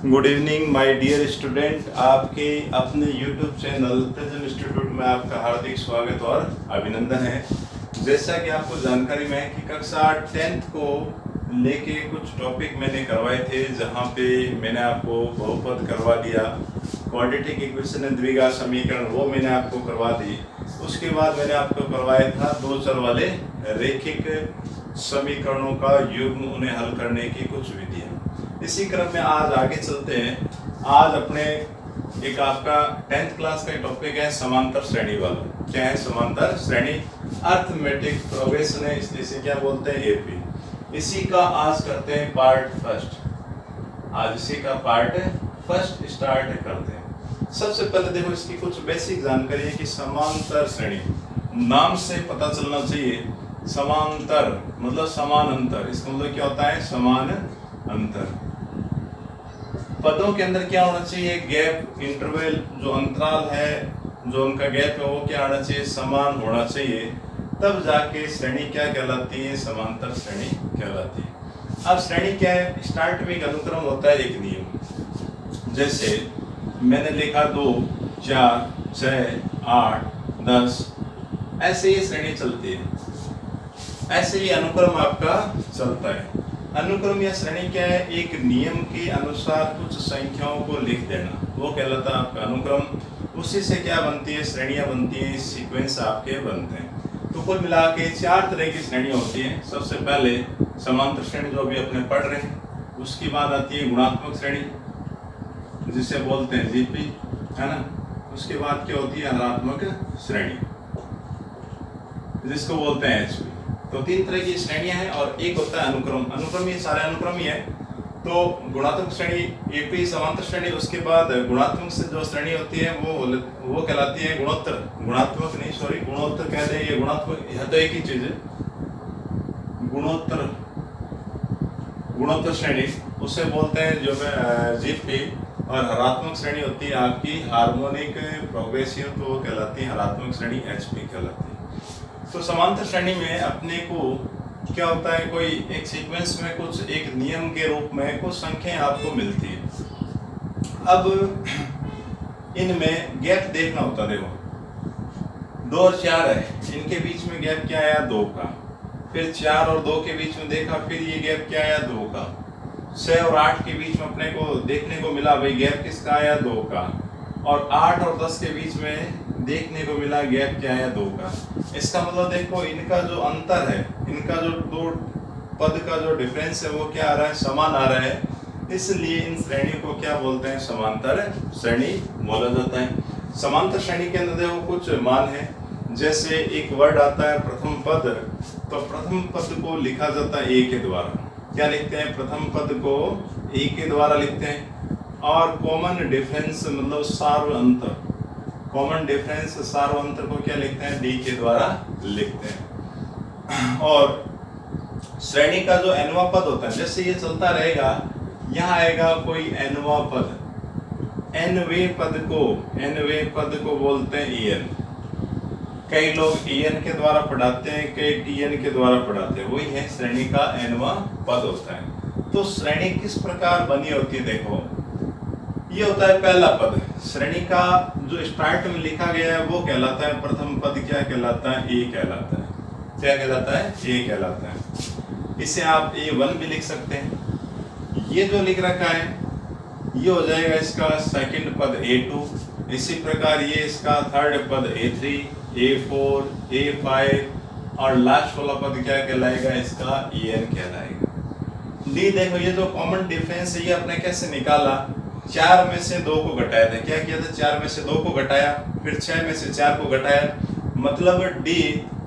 Good evening my dear student. आपके अपने YouTube channel prism institute में आपका हार्दिक स्वागत और अभिनंदन है। जैसा कि आपको जानकारी में है कि कक्षा 10th को लेके कुछ टॉपिक मैंने करवाए थे, जहां पे मैंने आपको बहुपद करवा दिया, क्वाड्रेटिक इक्वेशन द्विघात समीकरण वो मैंने आपको करवा दी। उसके बाद मैंने आपको करवाया था दो चर वाले रैखिक समीकरणों का युग्म, उन्हें हल करने की कुछ विधियाँ। इसी क्रम में आज आगे चलते हैं। आज अपने एक आपका 10th क्लास का टॉपिक है समांतर श्रेणी वाला। क्या है समांतर श्रेणी? अर्थमेटिक प्रोग्रेशन है, इसलिए इसे क्या बोलते हैं? एपी। इसी का आज करते हैं पार्ट फर्स्ट। आज इसी का पार्ट फर्स्ट स्टार्ट करते हैं। सबसे पहले देखो इसकी कुछ बेसिक जानकारी है कि समांतर श्रेणी नाम से पता चलना चाहिए। समांतर मतलब समान अंतर, इसका मतलब क्या होता है? समान अंतर। पदों के अंदर क्या होना चाहिए? गैप, इंटरवल, जो अंतराल है, जो उनका गैप है वो क्या होना चाहिए? समान होना चाहिए। तब जाके श्रेणी क्या कहलाती है? समांतर श्रेणी कहलाती है। अब श्रेणी क्या है? स्टार्ट में एक अनुक्रम होता है, एक नियम। जैसे मैंने लिखा 2, 4, 6, 8, 10, ऐसे ही श्रेणी चलती है, ऐसे ही अनुक्रम आपका चलता है। अनुक्रम या श्रेणी क्या है? एक नियम के अनुसार कुछ संख्याओं को लिख देना, वो कहलाता है आपका अनुक्रम। उसी से क्या बनती है? श्रेणियां बनती हैं, सीक्वेंस आपके बनते हैं। तो कुल मिला के 4 तरह की श्रेणी होती है। सबसे पहले समांतर श्रेणी जो अभी अपने पढ़ रहे हैं, उसकी बात आती है गुणात्मक श्रेणी, जिसे बोलते हैं जीपी, है ना। उसके बाद क्या होती है? हरात्मक श्रेणी, जिसको बोलते हैं एचपी। तो 3 तरह की श्रेणियां हैं और एक होता है अनुक्रम। अनुक्रम ये सारे अनुक्रम ही है। तो गुणात्मक श्रेणी एपी समांतर श्रेणी, उसके बाद गुणात्मक से जो श्रेणी होती है वो कहलाती है गुणोत्तर। गुणात्मक नहीं, सॉरी, गुणोत्तर कहते हैं। ये गुणात्मक, यह तो एक ही चीज है। गुणोत्तर श्रेणी उसे बोलते हैं जो जीपी। और हरात्मक श्रेणी होती है आपकी हार्मोनिक प्रोग्रेसिव, तो वो कहलाती है हरात्मक श्रेणी, एचपी कहलाती है। तो समांतर श्रेणी में अपने को क्या होता है? कोई एक सीक्वेंस में कुछ एक नियम के रूप में कुछ संख्याएं आपको मिलती है। अब इनमें गैप देखना होता है। देखो 2 और 4 है, इनके बीच में गैप क्या आया? 2 का। फिर 4 और 2 के बीच में देखा, फिर ये गैप क्या आया? 2 का। 6 और 8 के बीच में अपने को देखने को मिला, भाई गैप किसका आया? 2 का। और 8 और 10 के बीच में देखने को मिला गैप क्या है? 2 का। इसका मतलब देखो इनका जो अंतर है, इनका जो 2 पद का जो डिफरेंस है वो क्या आ रहा है? समान आ रहा है। इसलिए इन श्रेणी को क्या बोलते हैं? समांतर श्रेणी बोला जाता है। समांतर श्रेणी के अंदर देखो कुछ मान है। जैसे एक वर्ड आता है प्रथम पद, तो प्रथम पद को लिखा जाता है ए के द्वारा। क्या लिखते हैं? प्रथम पद को ए के द्वारा लिखते हैं। और कॉमन डिफरेंस मतलब सार्व अंतर, कॉमन डिफरेंस सार्व अंतर को क्या लिखते हैं? डी के द्वारा लिखते हैं। और श्रेणी का जो nवां पद होता है, जैसे ये चलता रहेगा, यहाँ आएगा कोई nवां पद, nवें पद को बोलते हैं en। कई लोग en के द्वारा पढ़ाते हैं, कई tn के द्वारा पढ़ाते हैं, वही है श्रेणी का nवां पद होता है। तो श्रेणी किस प्रकार बनी होती है? देखो ये होता है पहला पद। श्रेणी का जो स्टार्ट में लिखा गया है वो कहलाता है प्रथम पद। क्या कहलाता है? ए कहलाता है। क्या कहलाता है? ए कहलाता है। इसे आप A1 भी लिख सकते हैं। ये जो लिख रखा है ये हो जाएगा इसका सेकंड पद A2। इसी प्रकार ये इसका थर्ड पद A3, A4, A5 और लास्ट वाला पद क्या कहलाएगा? इसका En कहलाएगा। डी देखो ये जो कॉमन डिफरेंस है ये अपने कैसे निकाला? 4 में से 2 को घटाया था। क्या किया था? 4 में से 2 को घटाया, फिर 6 में से 4 को घटाया। मतलब डी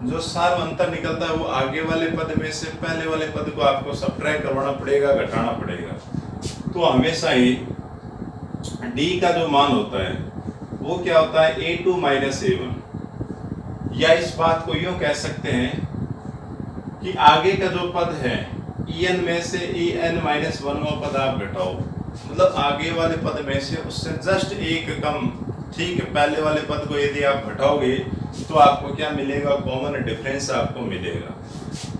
जो सार्व अंतर निकलता है वो आगे वाले पद में से पहले वाले पद को आपको सब्ट्रैक्ट करवाना पड़ेगा, घटाना पड़ेगा। तो हमेशा ही डी का जो मान होता है वो क्या होता है? A2 minus A1। या इस बात को यूं कह सकते हैं कि आगे का जो पद है En में से En माइनस 1वां पद आप घटाओ, मतलब आगे वाले पद में से उससे जस्ट एक कम, ठीक है, पहले वाले पद को यदि आप घटाओगे तो आपको क्या मिलेगा? कॉमन डिफरेंस आपको मिलेगा।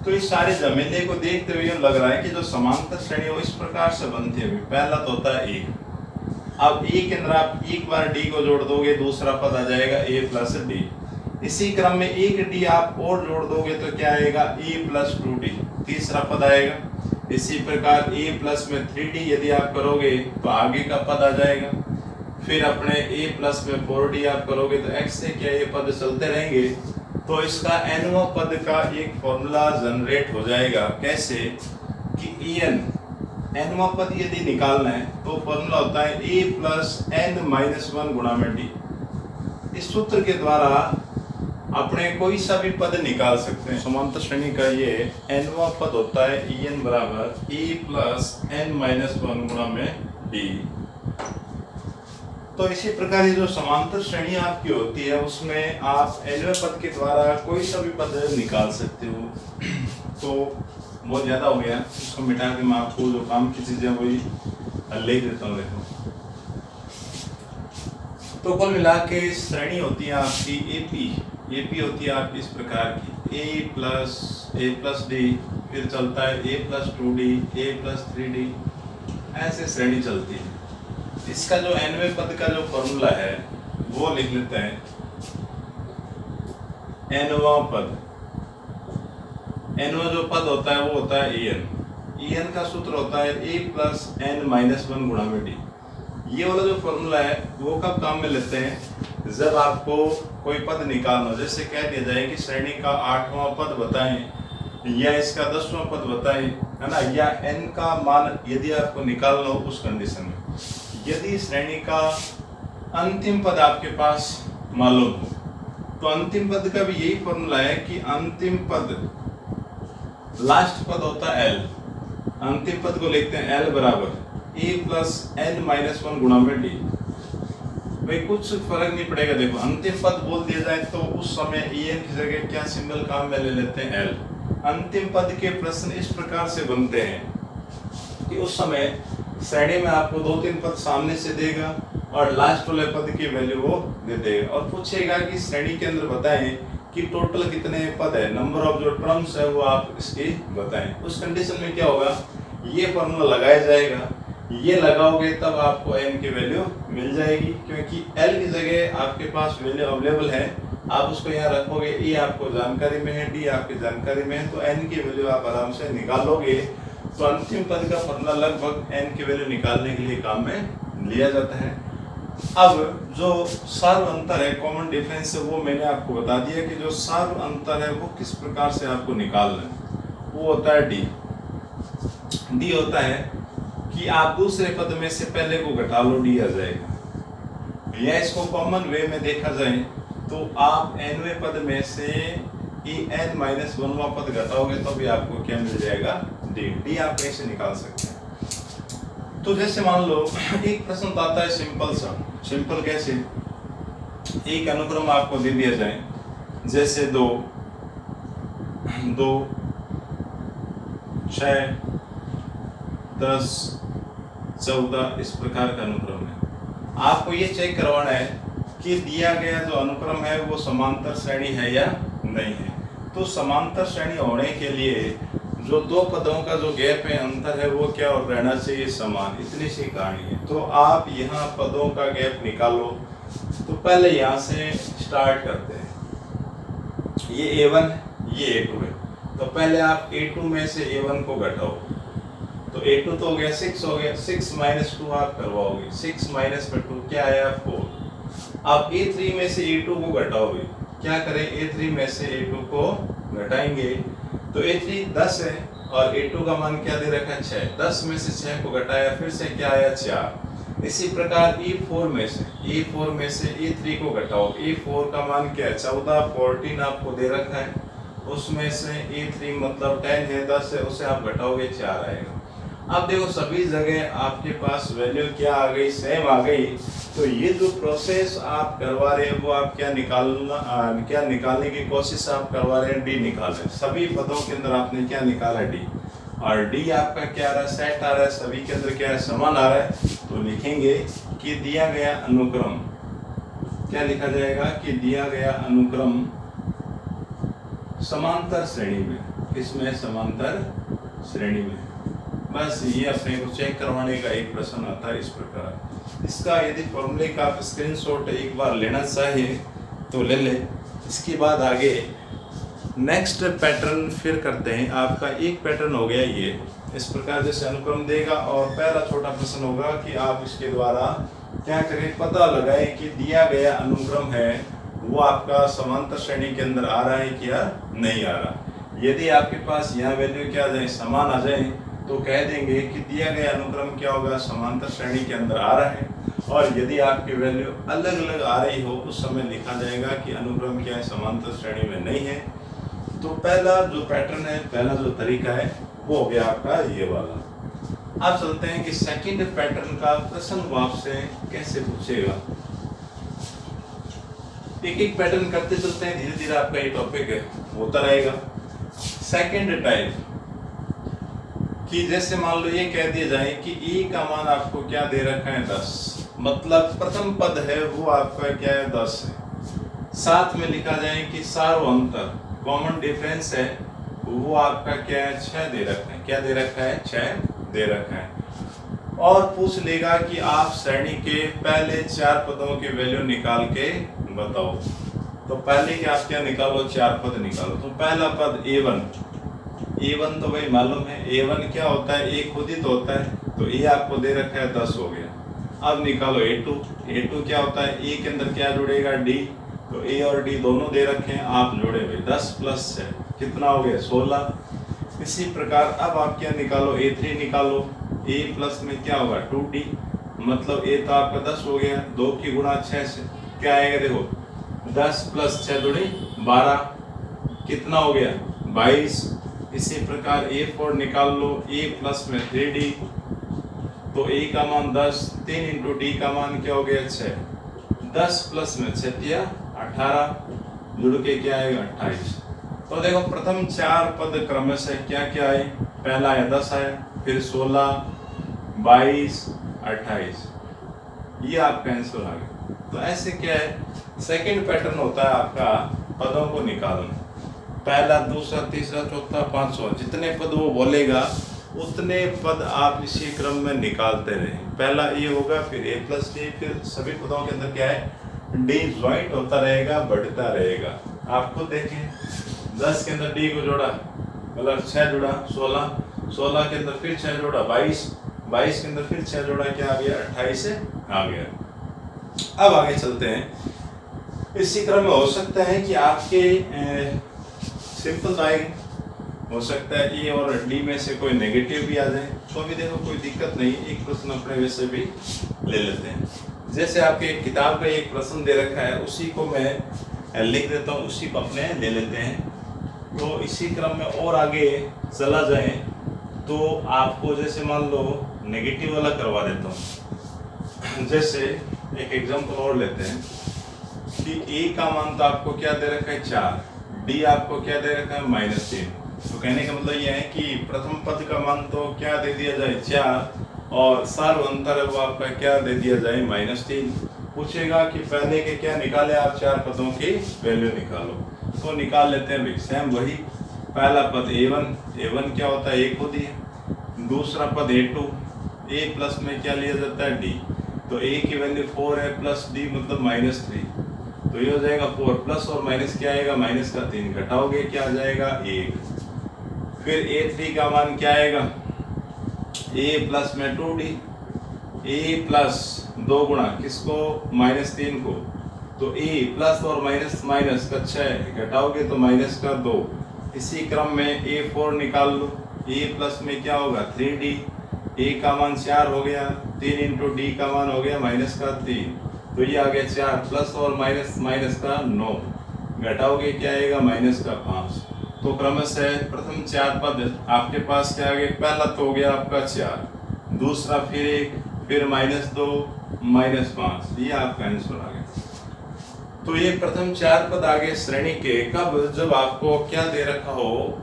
तो इस सारे जमेले को देखते हुए लग रहा है कि जो समांतर श्रेणी है वो इस प्रकार से बनती है। पहला तो होता है एक, अब ए के अंदर आप एक बार डी को जोड़ दोगे, दूसरा पद आ जाएगा ए प्लस डी। इसी क्रम में एक डी आप और जोड़ दोगे तो क्या आएगा, ए प्लस 2d, तीसरा पद आएगा। इसी प्रकार ए प्लस में 3d यदि आप करोगे तो आगे का पद आ जाएगा। फिर अपने ए प्लस में 4d आप करोगे तो x से क्या ये पद चलते रहेंगे। तो इसका nवां पद का एक फॉर्मूला जनरेट हो जाएगा। कैसे कि nवां पद यदि निकालना है तो फॉर्मूला होता है a प्लस n माइनस 1 गुणा में d। इस सूत्र के द्वारा अपने कोई सा भी पद निकाल सकते हैं। समांतर श्रेणी का ये nवां पद होता है en बराबर a प्लस n माइनस 1 गुणा में d। तो इसी प्रकार ये जो समांतर श्रेणी आपकी होती है उसमें आप nवें पद के द्वारा कोई सा भी पद निकाल सकते हो। तो बहुत ज्यादा हो गया, इसको मिटा के मैं आपको जो काम की चीजें वही लिख देता हूँ। देखो तो कुल मिला के श्रेणी होती है आपकी एपी होती है आपकी इस प्रकार की ए प्लस डी, फिर चलता है ए प्लस 2d, ए प्लस 3d, ऐसे श्रेणी चलती है। इसका जो nवें पद का जो फॉर्मूला है वो लिख लेते हैं। nवां जो पद होता है वो होता है en का सूत्र होता है a प्लस n माइनस 1 गुणा में d। ये वाला जो फॉर्मूला है वो कब काम में लेते हैं, जब आपको कोई पद निकालना, जैसे कह दिया जाए कि श्रेणी का 8वां पद बताएं या इसका 10वां पद बताएं, है ना, या n का मान यदि आपको निकालना हो उस कंडीशन में। यदि श्रेणी का अंतिम पद आपके पास मालूम हो तो अंतिम पद का भी यही फॉर्मूला है कि अंतिम पद, लास्ट पद होता है l, अंतिम पद को लिखते हैं l बराबर a प्लस n माइनस 1 गुणा में d। भाई कुछ फर्क नहीं पड़ेगा। देखो अंतिम पद बोल दिया जाए तो उस समय en की जगह क्या सिंबल काम में ले लेते हैं l। अंतिम पद के प्रश्न इस प्रकार से बनते हैं कि उस समय श्रेणी में आपको 2-3 पद सामने से देगा और लास्ट वाले पद की वैल्यू वो दे देगा और पूछेगा कि श्रेणी के अंदर बताएं कि टोटल कितने पद है, नंबर ऑफ जो टर्म्स है वो आप इसकी बताएं। उस कंडीशन में क्या होगा, ये फॉर्मूला लगाया जाएगा, ये लगाओगे तब आपको n की वैल्यू मिल जाएगी, क्योंकि l की जगह आपके पास वैल्यू अवेलेबल है। आप उसको यहाँ रखोगे, ए आपको जानकारी में है, डी आपकी जानकारी में है, तो n की वैल्यू आप आराम से निकालोगे। तो अंतिम पद का फॉर्मूला लगभग n की वैल्यू निकालने के लिए काम में लिया जाता है। अब जो सार अंतर है, कॉमन डिफरेंस है, वो मैंने आपको बता दिया कि जो सार अंतर है वो किस प्रकार से आपको निकालना है। वो होता है डी होता है कि आप दूसरे पद में से पहले को घटा लो, डी आ जाएगा। या इसको कॉमन वे में देखा जाए तो आप nवें पद में से en माइनस 1वां पद घटाओगे तो भी आपको क्या मिल जाएगा, डी आप कैसे निकाल सकते हैं। तो जैसे मान लो एक प्रश्न आता है सिंपल कैसे, एक अनुक्रम आपको दे दिया जाए, जैसे 2, 6, 10, 14 इस प्रकार का अनुक्रम है। आपको ये चेक करवाना है कि दिया गया जो अनुक्रम है वो समांतर श्रेणी है या नहीं है। तो समांतर श्रेणी होने के लिए जो दो पदों का जो गैप है, अंतर है, वो क्या और रहना चाहिए, समान। इतनी सी कहानी है। तो आप यहाँ पदों का गैप निकालो। तो पहले यहाँ से स्टार्ट करते हैं। ये a1 ये a2 है, तो पहले आप a2 में से a1 को घटाओ। तो a2 तो हो गया 6 हो गया, 6 माइनस 2 आप करवाओगे, 6 माइनस में 2 क्या आया 4। आप a3 में से a2 को घटाओगे, क्या करें, a3 में से a2 को घटाएंगे तो a3 10 है और a2 का मान क्या दे रखा है 6, 10 में से 6 को घटाया फिर से क्या आया 4। इसी प्रकार a4 में से a3 को घटाओ, a4 का मान क्या है 14, 14 आपको दे रखा है, उसमें से a3 मतलब 10 है, 10 है, उसे आप घटाओगे 4 आएगा। अब देखो सभी जगह आपके पास वैल्यू क्या आ गई, सेम आ गई। तो ये जो प्रोसेस आप करवा रहे हैं वो आप क्या निकालने की कोशिश आप करवा रहे हैं, डी निकाल रहे हैं। सभी पदों के अंदर आपने क्या निकाला, डी, और डी आपका क्या आ रहा है, सेट आ रहा है, सभी के अंदर क्या है, समान आ रहा है। तो लिखेंगे कि दिया गया अनुक्रम, क्या लिखा जाएगा कि दिया गया अनुक्रम समांतर श्रेणी में, किसमें, समांतर श्रेणी में। बस ये अपने को चेक करवाने का एक प्रश्न आता है इस प्रकार। इसका यदि फॉर्मूले का आप स्क्रीनशॉट एक बार लेना चाहिए तो ले लें। इसके बाद आगे नेक्स्ट पैटर्न फिर करते हैं। आपका एक पैटर्न हो गया ये, इस प्रकार जैसे अनुक्रम देगा और पहला छोटा प्रश्न होगा कि आप इसके द्वारा क्या करें, पता लगाएं कि दिया गया अनुक्रम है वो आपका समांतर श्रेणी के अंदर आ रहा है क्या नहीं आ रहा। यदि आपके पास यहाँ वैल्यू क्या आ जाए, समान आ जाए, तो कह देंगे कि दिया गया अनुक्रम क्या होगा, समांतर श्रेणी के अंदर आ रहा है। और यदि आपकी वैल्यू अलग अलग आ रही हो उस समय लिखा जाएगा कि अनुक्रम क्या है, समांतर श्रेणी में नहीं है। तो पहला जो पैटर्न है, पहला जो तरीका है वो हो गया आपका ये वाला। आप चलते हैं कि सेकंड पैटर्न का प्रश्न वो आपसे कैसे पूछेगा। एक एक पैटर्न करते चलते हैं, धीरे धीरे आपका ये टॉपिक है होता रहेगा। सेकंड टाइप कि जैसे मान लो ये कह दिया जाए कि e का मान आपको क्या दे रखा है 10, मतलब प्रथम पद है वो आपका क्या है 10 है। साथ में लिखा जाए कि सार्वअंतर कॉमन डिफरेंस है वो आपका क्या है 6 दे रखा है। क्या दे रखा है, 6 दे रखा है। और पूछ लेगा कि आप श्रेणी के पहले 4 पदों की वैल्यू निकाल के बताओ। तो पहले कि आप क्या निकालो, 4 पद निकालो। तो पहला पद A1 तो भाई मालूम है, A1 क्या होता है, A खुद ही तो होता है, तो A आपको दे रखा है 10 हो गया। अब निकालो A2 क्या होता है, A के अंदर क्या जुड़ेगा D, तो A और D दोनों दे रखे हैं, आप जोड़े भाई 10 प्लस 6 कितना हो गया 16। इसी प्रकार अब आप क्या निकालो, A3 निकालो, A प्लस में क्या होगा 2D, मतलब A तो आपका 10 हो गया, 2 की गुणा 6 से क्या आएगा, देखो 10 प्लस 6 दूनी 12, कितना हो गया 22। इसी प्रकार A4 निकाल लो, A प्लस में 3D, तो A का मान 10, 3 इंटू D का मान क्या हो गया 6, 10 प्लस में 6 दिया 18, जुड़ के क्या आएगा 28। तो देखो प्रथम 4 पद क्रमशः क्या क्या आए, पहला आया 10 आया, फिर 16, 22, 28, ये आपका आंसर आ गया। तो ऐसे क्या है, सेकंड पैटर्न होता है आपका पदों को निकालना। पहला, दूसरा, तीसरा, चौथा, 5वां, जितने पद वो बोलेगा उतने पद आप इसी क्रम में निकालते रहें। पहला ये होगा, फिर A प्लस D, फिर सभी पदों के अंदर क्या है D ज्वाइंट होता रहेगा, बढ़ता रहेगा। आप खुद देखिए 10 के अंदर D को जोड़ा मतलब 6 जुड़ा 16, 16 के अंदर फिर 6 जोड़ा 22, 22 के अंदर फिर 6 जोड़ा क्या आ गया 28 से आ गया। अब आगे चलते हैं। इसी क्रम में हो सकता है कि आपके सिंपल आएंगे, हो सकता है E और D में से कोई नेगेटिव भी आ जाए, तो भी देखो कोई दिक्कत नहीं, एक प्रश्न अपने वैसे भी ले लेते हैं। जैसे आपके एक किताब का एक प्रश्न दे रखा है, उसी को मैं लिख देता हूँ, उसी को अपने ले लेते हैं। तो इसी क्रम में और आगे चला जाए तो आपको जैसे मान लो नेगेटिव वाला करवा देता हूँ। जैसे एक एग्जाम्पल और लेते हैं कि A का मान तो आपको क्या दे रखा है 4, D आपको क्या दे रखा है -3। तो कहने का मतलब यह है कि प्रथम पद का मान तो क्या दे दिया जाए 4, और सार्वअंतर है वो आपका क्या दे दिया जाए -3। पूछेगा कि पहले के क्या निकाले, आप 4 पदों की वैल्यू निकालो। तो निकाल लेते हैं भाई, सेम वही। पहला पद A1 क्या होता है, A खुद ही है। दूसरा पद A2, A प्लस में क्या लिया जाता है D, तो A की वैल्यू 4 है, प्लस D मतलब -3, तो ये हो जाएगा 4, प्लस और माइनस क्या आएगा, माइनस का 3, घटाओगे क्या आ जाएगा 1। फिर A3 का मान क्या आएगा, A प्लस में 2D, A प्लस 2 गुणा किसको -3 को, तो A प्लस और माइनस माइनस का 6, घटाओगे तो माइनस का 2। इसी क्रम में A4 निकाल लो, A प्लस में क्या होगा 3D, A का मान 4 हो गया, 3 इंटू D का मान हो गया माइनस का 3, तो ये आ गया 4, प्लस और माइनस माइनस का 9, घटाओगे क्या आएगा माइनस का 5। तो क्रमशः प्रथम 4 पद आपके पास क्या आ गए, पहला तो हो गया आपका 4, दूसरा फिर 1, फिर -2, -5, ये आपका आंसर आ गया। तो ये प्रथम 4 पद आगे श्रेणी के कब, जब आपको क्या दे रखा हो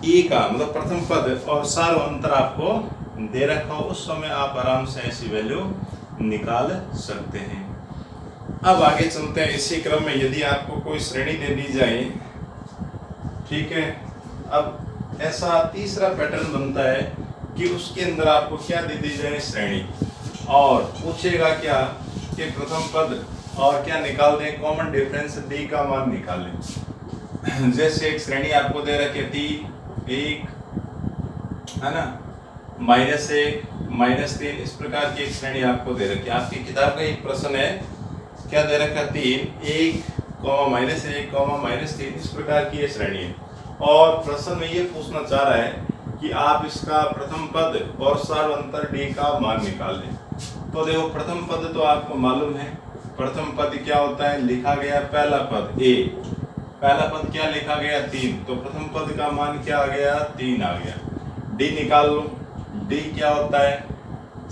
E का मतलब प्रथम पद और सार्वअंतर आपको दे रखा हो, उस समय आप आराम से ऐसी वैल्यू निकाल सकते हैं। अब आगे चलते हैं। इसी क्रम में यदि आपको कोई श्रेणी दे दी जाए, ठीक है, अब ऐसा तीसरा पैटर्न बनता है कि उसके अंदर आपको क्या दे दी जाए श्रेणी। और पूछेगा क्या कि प्रथम पद और क्या निकाल दें, कॉमन डिफरेंस डी का मान निकाल लें। जैसे एक श्रेणी आपको दे रखी है 3, 1 है ना, -1, -3, इस प्रकार की एक श्रेणी आपको दे रखी है। आपकी किताब का एक प्रश्न है, क्या दे रखा है 3, 1, -1, -3, इस प्रकार की ये श्रेणी है। और प्रश्न में ये पूछना चाह रहा है कि आप इसका प्रथम पद और सार्वंतर डी का मान निकाल लें। तो देखो प्रथम पद तो आपको मालूम है, प्रथम पद क्या होता है, लिखा गया पहला पद ए, पहला पद क्या लिखा गया 3, तो प्रथम पद का मान क्या आ गया 3 आ गया। डी निकाल लो, डी क्या होता है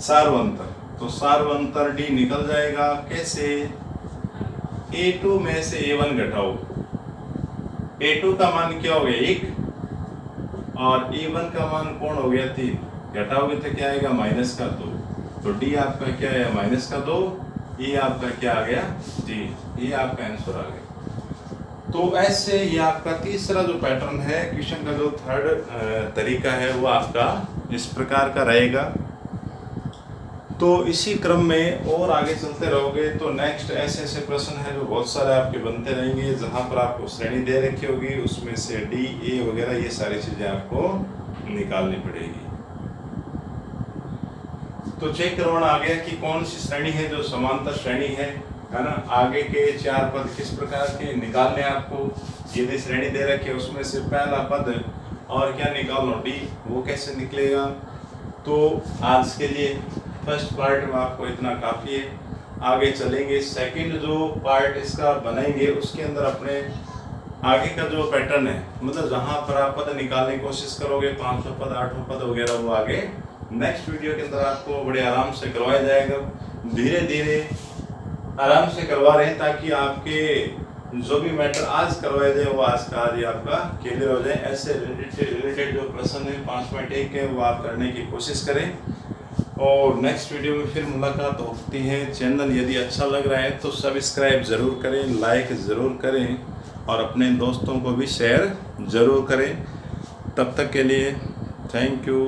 सार्वंतर, तो सार्वंतर डी निकल जाएगा कैसे, A2 में से A1 घटाओ, A2 का मान क्या हो गया 1 और A1 का मान कौन हो गया 3, घटाओगे तो क्या आएगा -2, तो D आपका क्या है -2, ये आपका क्या आ गया 3, ये आपका आंसर आ गया। तो ऐसे ये आपका तीसरा जो पैटर्न है, क्वेश्चन का जो थर्ड तरीका है वो आपका इस प्रकार का रहेगा। तो इसी क्रम में और आगे चलते रहोगे तो नेक्स्ट ऐसे ऐसे प्रश्न है जो बहुत सारे आपके बनते रहेंगे, जहाँ पर आपको श्रेणी दे रखी होगी उसमें से डी, ए वगैरह ये सारी चीज़ें आपको निकालनी पड़ेगी। तो चेक करवाना आ गया कि कौन सी श्रेणी है जो समांतर श्रेणी है ना। आगे के 4 पद किस प्रकार के निकालने आपको, यदि श्रेणी दे रखी है उसमें से पहला पद और क्या निकाल लो डी, वो कैसे निकलेगा। तो आज के लिए फर्स्ट पार्ट में आपको इतना काफ़ी है, आगे चलेंगे सेकंड जो पार्ट इसका बनाएंगे उसके अंदर अपने आगे का जो पैटर्न है, मतलब जहाँ पर आप पद निकालने की कोशिश करोगे 5वां पद 8वां पद वगैरह, वो आगे नेक्स्ट वीडियो के अंदर आपको बड़े आराम से करवाया जाएगा। धीरे धीरे आराम से करवा रहे हैं ताकि आपके जो भी मैटर आज करवाया जाए वो आज का आज ही आपका क्लियर हो जाए। ऐसे रिलेटेड जो प्रश्न है 5.1 के वो आप करने की कोशिश करें और नेक्स्ट वीडियो में फिर मुलाकात होती है। चैनल यदि अच्छा लग रहा है तो सब्सक्राइब ज़रूर करें, लाइक ज़रूर करें और अपने दोस्तों को भी शेयर ज़रूर करें। तब तक के लिए थैंक यू।